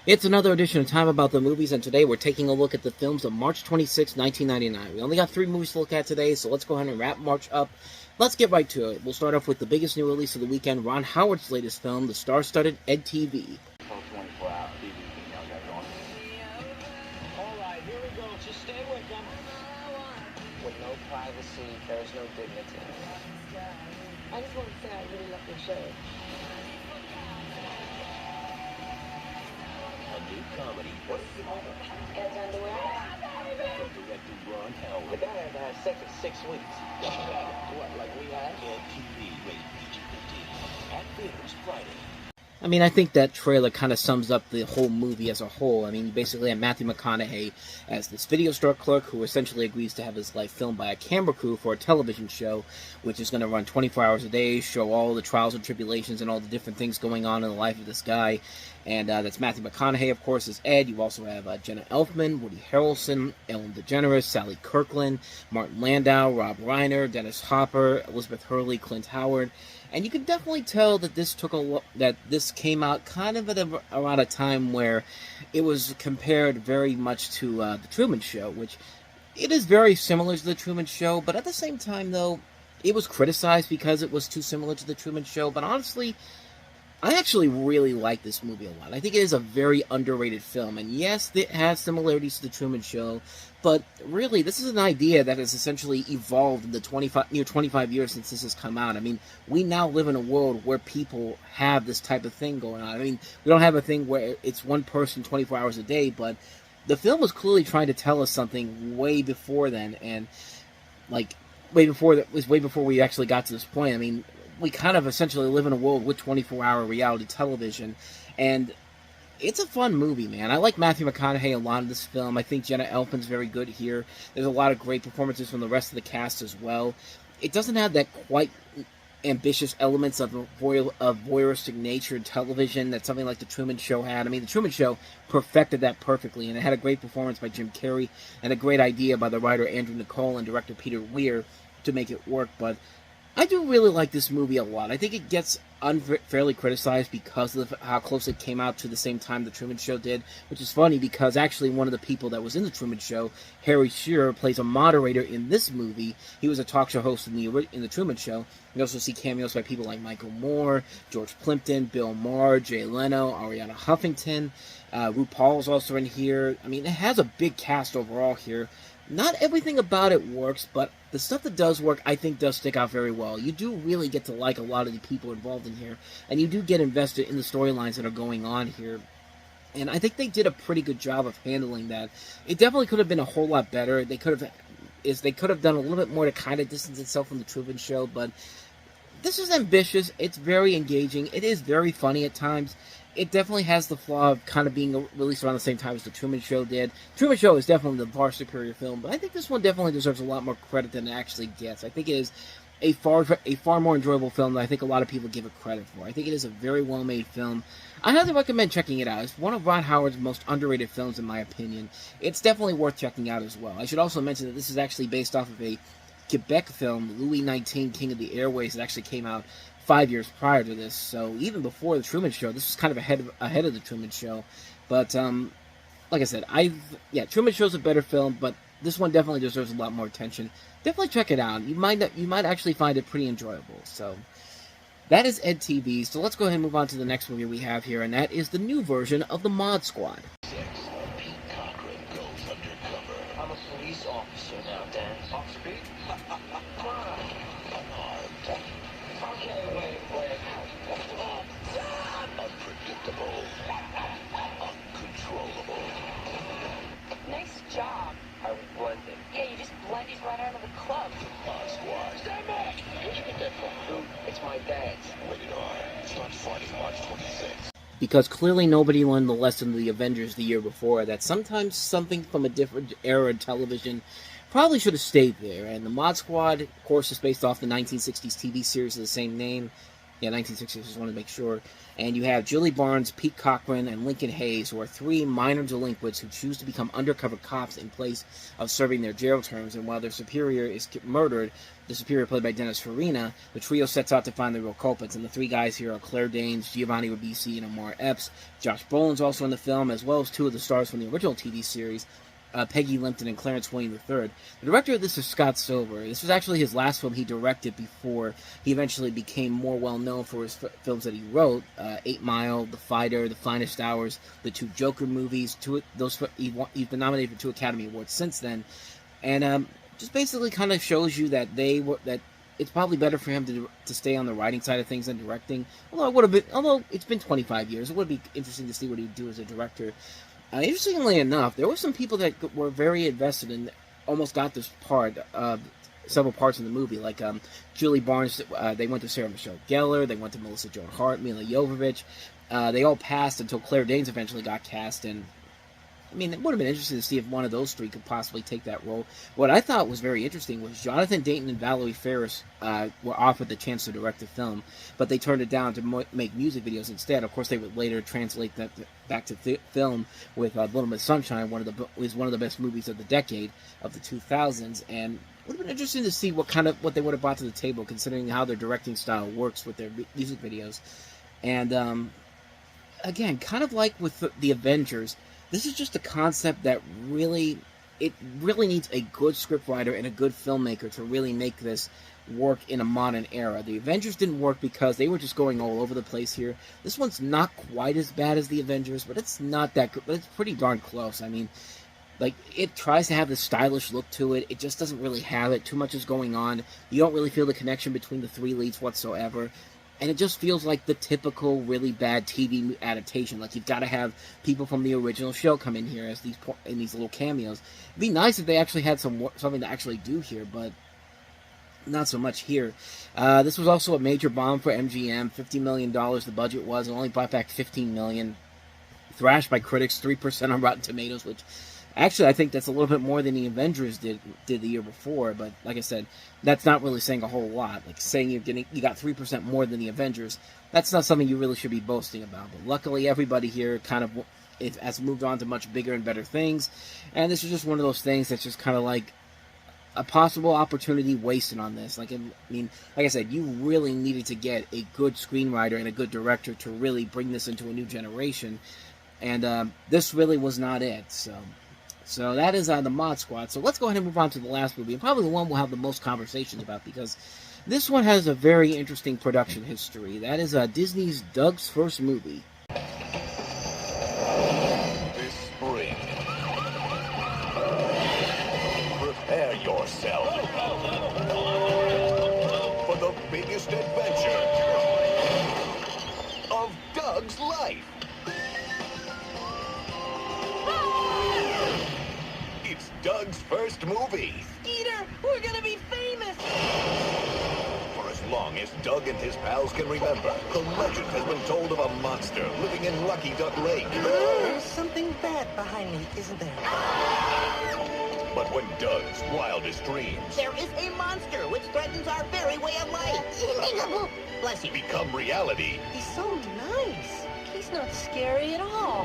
It's another edition of Time About the Movies, and today we're taking a look at the films of March 26, 1999. We only got 3 movies to look at today, so let's go ahead and wrap March up. Let's get right to it. We'll start off with the biggest new release of the weekend, Ron Howard's latest film, the star-studded EDtv. Full 24-hour TV thing y'all got going. All right, here we go. Just stay with them. With no privacy, there's no dignity. I just want to say I really love your show. A new comedy. What is it called? Ed's underwear. From director Ron The Howard. guy had to have sex in 6 weeks. What, like we had? EDtv, rated PG-13. At theaters Friday. I mean, I think that trailer kind of sums up the whole movie as a whole. I mean, you basically have Matthew McConaughey as this video store clerk who essentially agrees to have his life filmed by a camera crew for a television show, which is going to run 24 hours a day, show all the trials and tribulations and all the different things going on in the life of this guy. And that's Matthew McConaughey, of course, as Ed. You also have Jenna Elfman, Woody Harrelson, Ellen DeGeneres, Sally Kirkland, Martin Landau, Rob Reiner, Dennis Hopper, Elizabeth Hurley, Clint Howard. And you can definitely tell that this came out kind of at around a time where it was compared very much to The Truman Show, which it is very similar to The Truman Show, but at the same time, though, it was criticized because it was too similar to The Truman Show. But honestly, I actually really like this movie a lot. I think it is a very underrated film. And yes, it has similarities to The Truman Show, but really, this is an idea that has essentially evolved in the 25 years since this has come out. I mean, we now live in a world where people have this type of thing going on. I mean, we don't have a thing where it's one person 24 hours a day, but the film was clearly trying to tell us something way before then, and like way before we actually got to this point. I mean, we kind of essentially live in a world with 24-hour reality television, and it's a fun movie, man. I like Matthew McConaughey a lot in this film. I think Jenna Elfman's very good here. There's a lot of great performances from the rest of the cast as well. It doesn't have that quite ambitious elements of voyeuristic nature in television that something like The Truman Show had. I mean, The Truman Show perfected that perfectly, and it had a great performance by Jim Carrey and a great idea by the writer Andrew Niccol and director Peter Weir to make it work, but I do really like this movie a lot. I think it gets unfairly criticized because of how close it came out to the same time The Truman Show did, which is funny because actually one of the people that was in The Truman Show, Harry Shearer, plays a moderator in this movie. He was a talk show host in the Truman Show. You also see cameos by people like Michael Moore, George Plimpton, Bill Maher, Jay Leno, Ariana Huffington. RuPaul's also in here. I mean, it has a big cast overall here. Not everything about it works, but the stuff that does work, I think, does stick out very well. You do really get to like a lot of the people involved in here, and you do get invested in the storylines that are going on here. And I think they did a pretty good job of handling that. It definitely could have been a whole lot better. They could have done a little bit more to kind of distance itself from The Truman Show, but this is ambitious. It's very engaging. It is very funny at times. It definitely has the flaw of kind of being released around the same time as The Truman Show did. Truman Show is definitely the far superior film, but I think this one definitely deserves a lot more credit than it actually gets. I think it is a far more enjoyable film than I think a lot of people give it credit for. I think it is a very well-made film. I highly recommend checking it out. It's one of Ron Howard's most underrated films, in my opinion. It's definitely worth checking out as well. I should also mention that this is actually based off of a Quebec film, Louis XIX, King of the Airways, that actually came out 5 years prior to this, so even before The Truman Show, this was kind of ahead of The Truman Show. But like I said, Truman Show's a better film, but this one definitely deserves a lot more attention. Definitely check it out. You might actually find it pretty enjoyable. So that is EDtv. So let's go ahead and move on to the next movie we have here, and that is the new version of The Mod Squad. Pete Cochran goes undercover. I'm a police officer now, Dan. Officer Pete? Unarmed. Okay, wait. Unpredictable. Uncontrollable. Nice job. I was blending. Yeah, you just blended right out of the club. Mod Squad. Stand back! Where'd you get that from? Dude, it's my dad's. Rated R. Starts Friday, March 26th. Because clearly nobody learned the lesson of the Avengers the year before, that sometimes something from a different era of television probably should have stayed there. And the Mod Squad, of course, is based off the 1960s TV series of the same name. Yeah, 1960s, just want to make sure. And you have Julie Barnes, Pete Cochran, and Lincoln Hayes, who are three minor delinquents who choose to become undercover cops in place of serving their jail terms. And while their superior is murdered, the superior played by Dennis Farina, the trio sets out to find the real culprits. And the three guys here are Claire Danes, Giovanni Ribisi, and Amar Epps. Josh Brolin's also in the film, as well as two of the stars from the original TV series, Peggy Limpton and Clarence Wayne III. The director of this is Scott Silver. This was actually his last film he directed before he eventually became more well-known for his films that he wrote. 8 Mile, The Fighter, The Finest Hours, the two Joker movies. He's been nominated for 2 Academy Awards since then. And just basically kind of shows you that it's probably better for him to stay on the writing side of things than directing. Although it's been 25 years, it would be interesting to see what he'd do as a director. Interestingly enough, there were some people that were very invested and almost got this part, several parts in the movie, like Julie Barnes. They went to Sarah Michelle Gellar, they went to Melissa Joan Hart, Mila Jovovich. They all passed until Claire Danes eventually got cast, and I mean, it would have been interesting to see if one of those three could possibly take that role. What I thought was very interesting was Jonathan Dayton and Valerie Ferris were offered the chance to direct the film, but they turned it down to make music videos instead. Of course, they would later translate that back to film with Little Miss Sunshine, one of the best movies of the decade of the 2000s, and it would have been interesting to see what they would have brought to the table, considering how their directing style works with their music videos. And again, kind of like with the Avengers, this is just a concept that really needs a good scriptwriter and a good filmmaker to really make this work in a modern era. The Avengers didn't work because they were just going all over the place here. This one's not quite as bad as the Avengers, but it's not that good, but it's pretty darn close. I mean, like, it tries to have this stylish look to it. It just doesn't really have it. Too much is going on. You don't really feel the connection between the three leads whatsoever. And it just feels like the typical really bad TV adaptation. Like, you've got to have people from the original show come in here as in these little cameos. It'd be nice if they actually had something to actually do here, but not so much here. This was also a major bomb for MGM. $50 million the budget was. It only brought back $15 million. Thrashed by critics, 3% on Rotten Tomatoes, which actually I think that's a little bit more than the Avengers did the year before. But like I said, that's not really saying a whole lot. Like, saying you got 3% more than the Avengers, that's not something you really should be boasting about. But luckily, everybody here kind of has moved on to much bigger and better things. And this is just one of those things that's just kind of like a possible opportunity wasted on this. Like, I mean, like I said, you really needed to get a good screenwriter and a good director to really bring this into a new generation. And this really was not it. So that is the Mod Squad. So let's go ahead and move on to the last movie, and probably the one we'll have the most conversations about, because this one has a very interesting production history. That is Disney's Doug's first movie. This spring, prepare yourself for the biggest adventure of Doug's life. It's Doug's first movie. Skeeter, we're gonna be famous! For as long as Doug and his pals can remember, the legend has been told of a monster living in Lucky Duck Lake. There's something bad behind me, isn't there? But when Doug's wildest dreams There is a monster which threatens our very way of life. Bless you. become reality, He's so nice. He's not scary at all.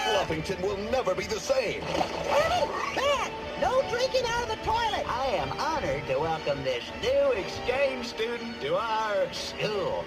Fluffington will never be the same. Bad! No drinking out of the toilet! I am honored to welcome this new exchange student to our school.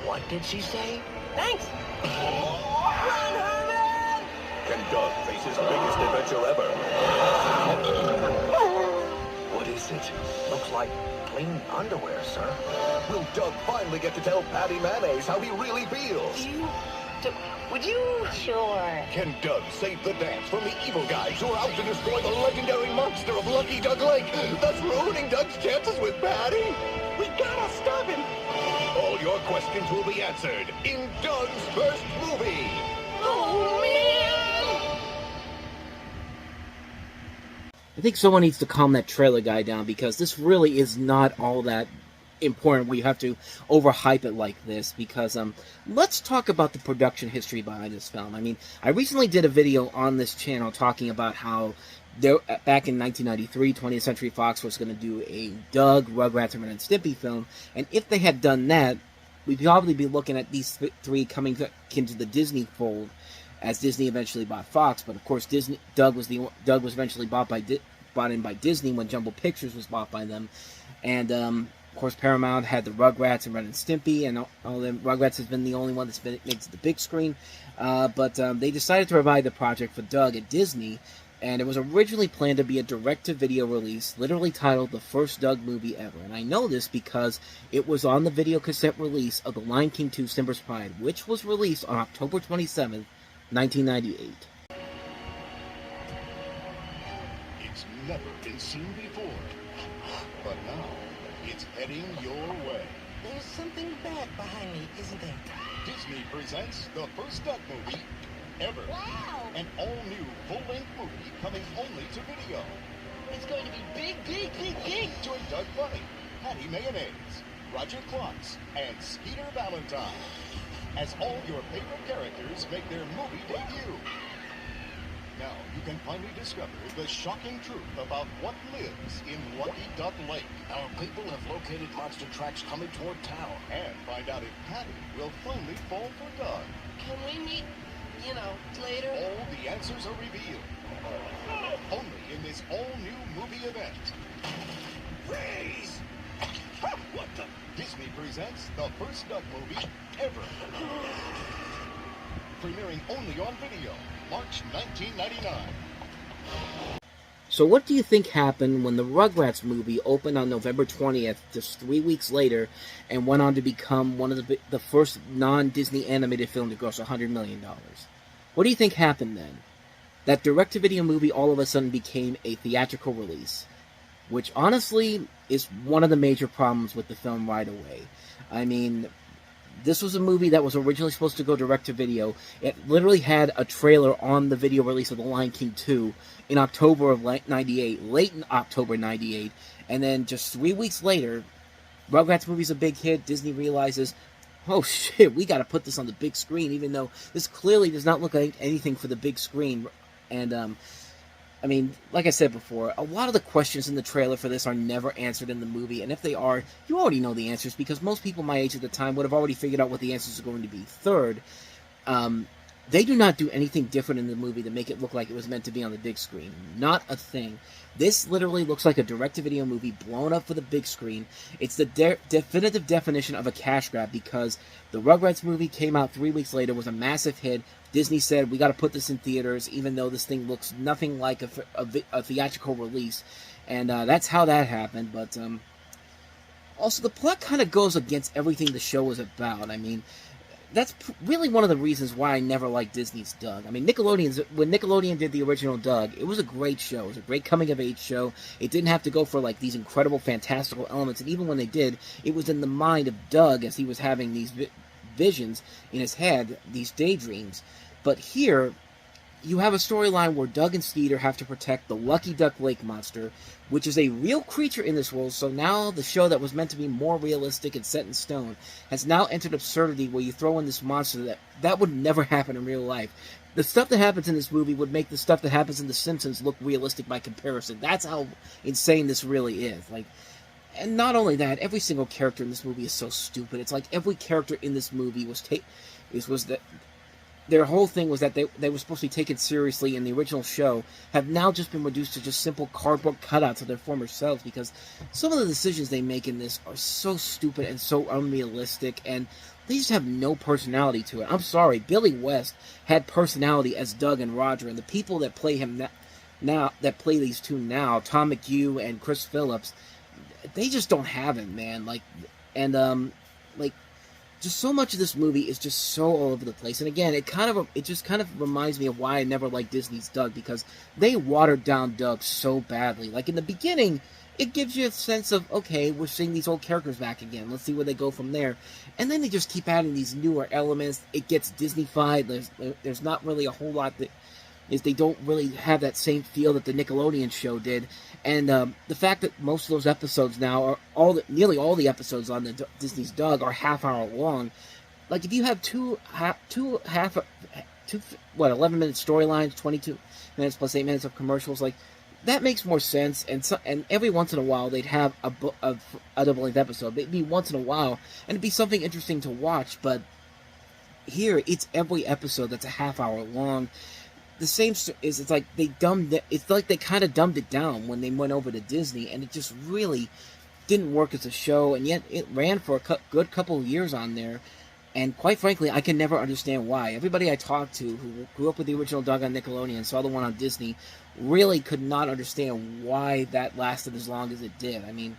What did she say? Thanks! Run, Herman! Can Doug face his biggest adventure ever? What is it? Looks like clean underwear, sir. Will Doug finally get to tell Patty Mayonnaise how he really feels? Would you? Sure. Can Doug save the dance from the evil guys who are out to destroy the legendary monster of Lucky Duck Lake, thus ruining Doug's chances with Patty? We gotta stop him! All your questions will be answered in Doug's first movie. Oh, man! I think someone needs to calm that trailer guy down, because this really is not all that important where you have to overhype it like this, because let's talk about the production history behind this film. I mean, I recently did a video on this channel talking about how back in 1993, 20th Century Fox was going to do a Doug, Rugrats, and Ren and Stimpy film, and if they had done that, we'd probably be looking at these three coming into the Disney fold, as Disney eventually bought Fox. But of course, Doug was eventually bought in by Disney when Jumbo Pictures was bought by them, and of course Paramount had the Rugrats and Ren and Stimpy, and all them. Rugrats has been the only one that's made it to the big screen, but they decided to revive the project for Doug at Disney. And it was originally planned to be a direct-to-video release, literally titled The First Doug Movie Ever. And I know this because it was on the video cassette release of The Lion King 2 Simba's Pride, which was released on October 27th, 1998. It's never been seen before. But now, it's heading your way. There's something bad behind me, isn't there? Disney presents the first Doug movie ever. Wow! An all-new full-length movie coming only to video. It's going to be big, big, big, big. Join Doug Funny, Patty Mayonnaise, Roger Klotz, and Skeeter Valentine as all your favorite characters make their movie debut. Now you can finally discover the shocking truth about what lives in Lucky Duck Lake. Our people have located monster tracks coming toward town. And find out if Patty will finally fall for Doug. Can we meet, later? All the answers are revealed. Only in this all-new movie event. Freeze! What the? Disney presents the first Doug movie ever. Premiering only on video, March 1999. So what do you think happened when the Rugrats movie opened on November 20th, just 3 weeks later, and went on to become one of the first non-Disney animated film to gross $100 million? What do you think happened then? That direct-to-video movie all of a sudden became a theatrical release, which honestly is one of the major problems with the film right away. I mean, this was a movie that was originally supposed to go direct-to-video. It literally had a trailer on the video release of The Lion King 2 in October of 98, late in October 98, and then just 3 weeks later, Rugrats movie's a big hit. Disney realizes, oh shit, we gotta put this on the big screen, even though this clearly does not look like anything for the big screen. And, I mean, like I said before, a lot of the questions in the trailer for this are never answered in the movie, and if they are, you already know the answers, because most people my age at the time would have already figured out what the answers are going to be. Third, they do not do anything different in the movie to make it look like it was meant to be on the big screen. Not a thing. This literally looks like a direct-to-video movie blown up for the big screen. It's the definitive definition of a cash grab, because the Rugrats movie came out 3 weeks later, was a massive hit. Disney said, we got to put this in theaters, even though this thing looks nothing like a theatrical release. And that's how that happened. But also, the plot kind of goes against everything the show was about. I mean, that's really one of the reasons why I never liked Disney's Doug. I mean, when Nickelodeon did the original Doug, it was a great show. It was a great coming-of-age show. It didn't have to go for, like, these incredible, fantastical elements. And even when they did, it was in the mind of Doug as he was having these visions in his head, these daydreams. But here, you have a storyline where Doug and Skeeter have to protect the Lucky Duck Lake monster, which is a real creature in this world. So now the show that was meant to be more realistic and set in stone has now entered absurdity, where you throw in this monster that would never happen in real life. The stuff that happens in this movie would make the stuff that happens in The Simpsons look realistic by comparison. That's how insane this really is. Like, and not only that, every single character in this movie is so stupid. It's like every character in this movie their whole thing was that they were supposed to be taken seriously in the original show, have now just been reduced to just simple cardboard cutouts of their former selves, because some of the decisions they make in this are so stupid and so unrealistic, and they just have no personality to it. I'm sorry, Billy West had personality as Doug and Roger, and the people that play him now that play these two now, Tom McHugh and Chris Phillips, they just don't have it, man. Just so much of this movie is just so all over the place. And again, it just kind of reminds me of why I never liked Disney's Doug, because they watered down Doug so badly. Like, in the beginning, it gives you a sense of, okay, we're seeing these old characters back again. Let's see where they go from there. And then they just keep adding these newer elements. It gets Disney-fied. There's not really a whole lot that they don't really have that same feel that the Nickelodeon show did. And the fact that most of those episodes now nearly all the episodes on the Disney's Doug are half-hour long. Like, if you have 11-minute storylines, 22 minutes plus 8 minutes of commercials, like, that makes more sense, and every once in a while they'd have a double-length episode. It'd be once in a while, and it'd be something interesting to watch, but here, it's every episode that's a half hour long. The same is, it's like they kind of dumbed it down when they went over to Disney, and it just really didn't work as a show, and yet it ran for a good couple of years on there. And quite frankly, I can never understand why. Everybody I talked to who grew up with the original Doug on Nickelodeon and saw the one on Disney really could not understand why that lasted as long as it did. I mean,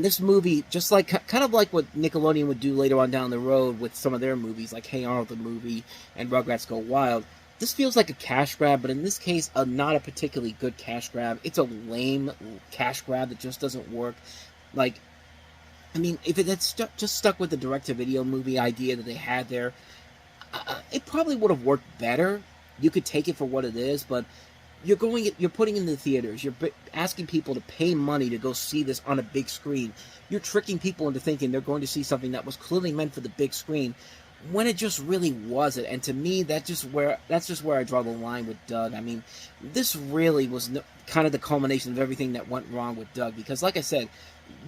this movie, just like kind of like what Nickelodeon would do later on down the road with some of their movies, like Hey Arnold the movie and Rugrats Go Wild. This feels like a cash grab, but in this case, not a particularly good cash grab. It's a lame cash grab that just doesn't work. Like, I mean, if it had just stuck with the direct-to-video movie idea that they had there, it probably would have worked better. You could take it for what it is, but you're putting it in the theaters. You're asking people to pay money to go see this on a big screen. You're tricking people into thinking they're going to see something that was clearly meant for the big screen, when it just really wasn't. And to me, that's just where I draw the line with Doug. I mean, this really was kind of the culmination of everything that went wrong with Doug, because, like I said,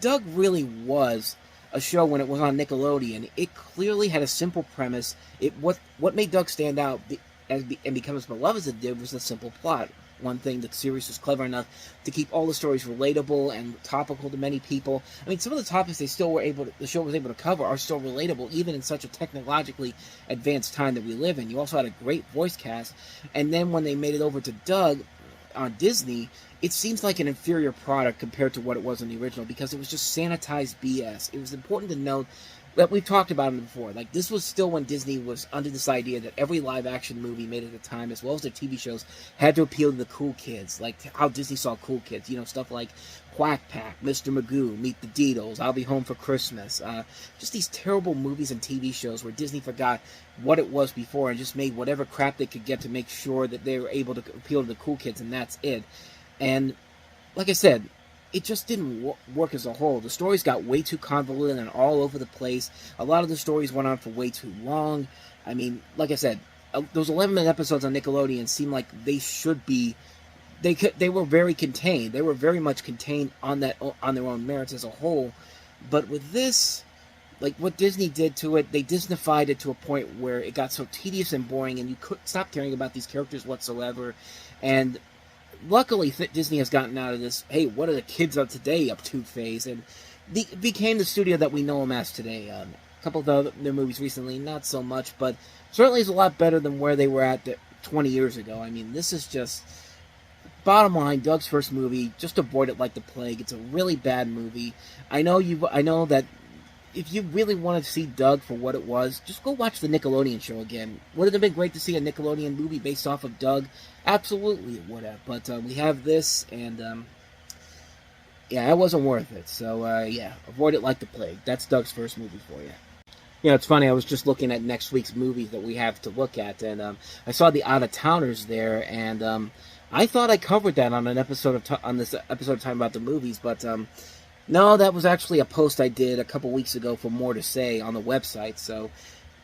Doug really was a show when it was on Nickelodeon. It clearly had a simple premise. What made Doug stand out and become as beloved as it did was the simple plot. One thing, the series was clever enough to keep all the stories relatable and topical to many people. I mean, some of the topics the show was able to cover are still relatable, even in such a technologically advanced time that we live in. You also had a great voice cast, and then when they made it over to Doug on Disney, it seems like an inferior product compared to what it was in the original, because it was just sanitized BS. It was important to note that we've talked about it before. Like, this was still when Disney was under this idea that every live-action movie made at the time, as well as their TV shows, had to appeal to the cool kids. Like how Disney saw cool kids. You know, stuff like Quack Pack, Mr. Magoo, Meet the Deedles, I'll Be Home for Christmas. Just these terrible movies and TV shows where Disney forgot what it was before and just made whatever crap they could get to make sure that they were able to appeal to the cool kids, and that's it. And, like I said, it just didn't work as a whole. The stories got way too convoluted and all over the place. A lot of the stories went on for way too long. I mean, like I said, those 11-minute episodes on Nickelodeon seem like they should be... They were very contained. They were very much contained on their own merits as a whole. But with this, like what Disney did to it, they Disneyfied it to a point where it got so tedious and boring, and you couldn't stop caring about these characters whatsoever. And luckily, Disney has gotten out of this, hey, what are the kids of today up to phase, and became the studio that we know them as today. A couple of their movies recently, not so much, but certainly is a lot better than where they were at 20 years ago. I mean, this is just, bottom line, Doug's first movie, just avoid it like the plague. It's a really bad movie. I know that if you really want to see Doug for what it was, just go watch the Nickelodeon show again. Would it have been great to see a Nickelodeon movie based off of Doug? Absolutely it would have. But we have this, and yeah, it wasn't worth it. So yeah, avoid it like the plague. That's Doug's first movie for you. You know, it's funny, I was just looking at next week's movies that we have to look at, and I saw the Out-of-Towners there, and I thought I covered that on an episode on this episode of Time About the Movies, but no, that was actually a post I did a couple weeks ago for More to Say on the website. So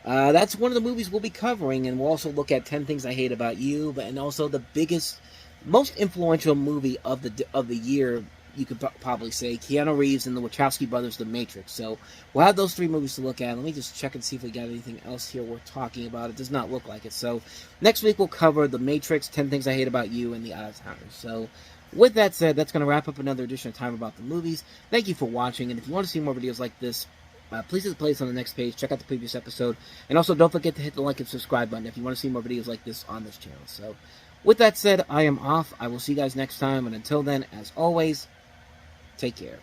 that's one of the movies we'll be covering, and we'll also look at 10 Things I Hate About You, and also the biggest, most influential movie of the year, you could probably say, Keanu Reeves and the Wachowski brothers, The Matrix. So we'll have those 3 movies to look at. Let me just check and see if we got anything else here worth talking about. It does not look like it. So next week we'll cover The Matrix, 10 Things I Hate About You, and the Out-of-Towners. So with that said, that's going to wrap up another edition of Time About the Movies. Thank you for watching, and if you want to see more videos like this, please hit the playlist on the next page, check out the previous episode, and also don't forget to hit the like and subscribe button if you want to see more videos like this on this channel. So with that said, I am off. I will see you guys next time, and until then, as always, take care.